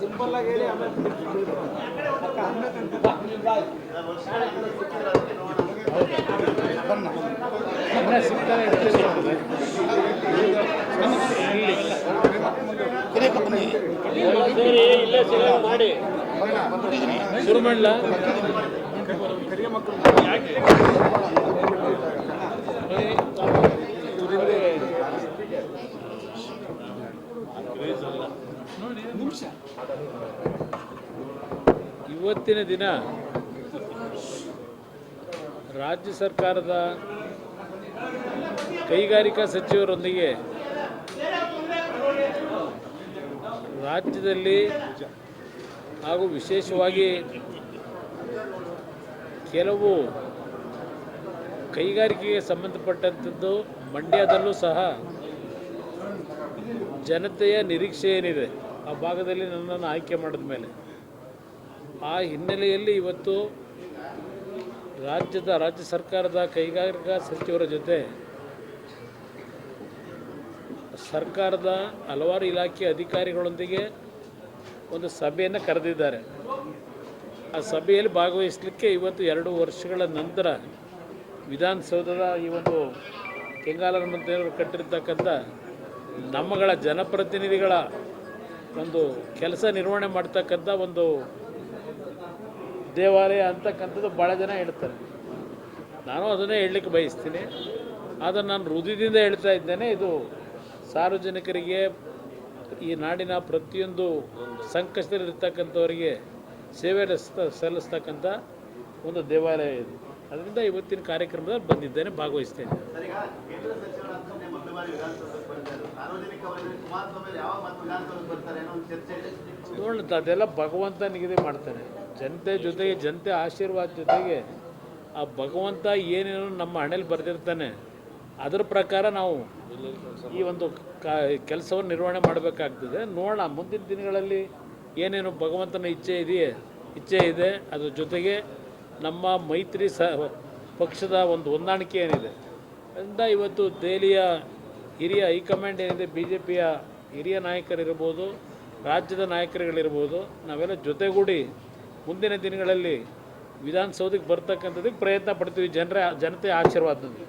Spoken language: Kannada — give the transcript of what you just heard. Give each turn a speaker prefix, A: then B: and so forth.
A: ಸಿಂಪಲ್ ಆಗಿ ಹೇಳಿ ಆಮೇಲೆ
B: ಮಾಡಿ ಶುರು ಮಾಡಲ. ಇವತ್ತಿನ ದಿನ ರಾಜ್ಯ ಸರ್ಕಾರದ ಕೈಗಾರಿಕಾ ಸಚಿವರೊಂದಿಗೆ ರಾಜ್ಯದಲ್ಲಿ ಹಾಗೂ ವಿಶೇಷವಾಗಿ ಕೆಲವು ಕೈಗಾರಿಕೆಗೆ ಸಂಬಂಧಪಟ್ಟಂಥದ್ದು ಮಂಡ್ಯದಲ್ಲೂ ಸಹ ಜನತೆಯ ನಿರೀಕ್ಷೆ ಏನಿದೆ ಆ ಭಾಗದಲ್ಲಿ ನನ್ನನ್ನು ಆಯ್ಕೆ ಮಾಡಿದ ಮೇಲೆ ಆ ಹಿನ್ನೆಲೆಯಲ್ಲಿ ಇವತ್ತು ರಾಜ್ಯ ಸರ್ಕಾರದ ಕೈಗಾರಿಕಾ ಸಚಿವರ ಜೊತೆ ಸರ್ಕಾರದ ಹಲವಾರು ಇಲಾಖೆ ಅಧಿಕಾರಿಗಳೊಂದಿಗೆ ಒಂದು ಸಭೆಯನ್ನು ಕರೆದಿದ್ದಾರೆ. ಆ ಸಭೆಯಲ್ಲಿ ಭಾಗವಹಿಸಲಿಕ್ಕೆ ಇವತ್ತು 2 ವರ್ಷಗಳ ನಂತರ ವಿಧಾನಸೌಧದ ಈ ಒಂದು ಕೆಂಗಾಲರ ಮಂತ್ರಿಯವರು ಕಟ್ಟಿರ್ತಕ್ಕಂಥ ನಮ್ಮಗಳ ಜನಪ್ರತಿನಿಧಿಗಳ ಒಂದು ಕೆಲಸ ನಿರ್ವಹಣೆ ಮಾಡ್ತಕ್ಕಂಥ ಒಂದು ದೇವಾಲಯ ಅಂತಕ್ಕಂಥದ್ದು ಭಾಳ ಜನ ಹೇಳ್ತಾರೆ. ನಾನು ಅದನ್ನೇ ಹೇಳಲಿಕ್ಕೆ ಬಯಸ್ತೀನಿ. ಆದರೆ ನಾನು ಹೃದಯದಿಂದ ಹೇಳ್ತಾ ಇದ್ದೇನೆ, ಇದು ಸಾರ್ವಜನಿಕರಿಗೆ, ಈ ನಾಡಿನ ಪ್ರತಿಯೊಂದು ಸಂಕಷ್ಟದಲ್ಲಿರ್ತಕ್ಕಂಥವರಿಗೆ ಸೇವೆ ಸಲ್ಲಿಸ್ತಕ್ಕಂಥ ಒಂದು ದೇವಾಲಯ ಇದು. ಅದರಿಂದ ಇವತ್ತಿನ ಕಾರ್ಯಕ್ರಮದಲ್ಲಿ ಬಂದಿದ್ದೇನೆ, ಭಾಗವಹಿಸ್ತೇನೆ. ನೋಡೋಣ, ಅದೆಲ್ಲ ಭಗವಂತ ನಿಗದಿ ಮಾಡ್ತಾನೆ. ಜನತೆ ಜೊತೆಗೆ, ಜನತೆ ಆಶೀರ್ವಾದ ಜೊತೆಗೆ ಆ ಭಗವಂತ ಏನೇನು ನಮ್ಮ ಹಣೆಯಲ್ಲಿ ಬರೆದಿರ್ತಾನೆ ಅದರ ಪ್ರಕಾರ ನಾವು ಈ ಒಂದು ಕೆಲಸವನ್ನು ನಿರ್ವಹಣೆ ಮಾಡಬೇಕಾಗ್ತದೆ. ನೋಡೋಣ, ಮುಂದಿನ ದಿನಗಳಲ್ಲಿ ಏನೇನು ಭಗವಂತನ ಇಚ್ಛೆ ಇದೆ ಅದ್ರ ಜೊತೆಗೆ ನಮ್ಮ ಮೈತ್ರಿ ಪಕ್ಷದ ಒಂದು ಹೊಂದಾಣಿಕೆ ಏನಿದೆ ಅದರಿಂದ ಇವತ್ತು ದೆಹಲಿಯ ಹಿರಿಯ ಹೈಕಮಾಂಡ್ ಏನಿದೆ, BJPಯ ಹಿರಿಯ ನಾಯಕರಿರ್ಬೋದು, ರಾಜ್ಯದ ನಾಯಕರುಗಳಿರ್ಬೋದು, ನಾವೆಲ್ಲ ಜೊತೆಗೂಡಿ ಮುಂದಿನ ದಿನಗಳಲ್ಲಿ ವಿಧಾನಸೌಧಕ್ಕೆ ಬರ್ತಕ್ಕಂಥದ್ದಕ್ಕೆ ಪ್ರಯತ್ನ ಪಡ್ತೀವಿ ಜನತೆಯ ಆಶೀರ್ವಾದದಿಂದ.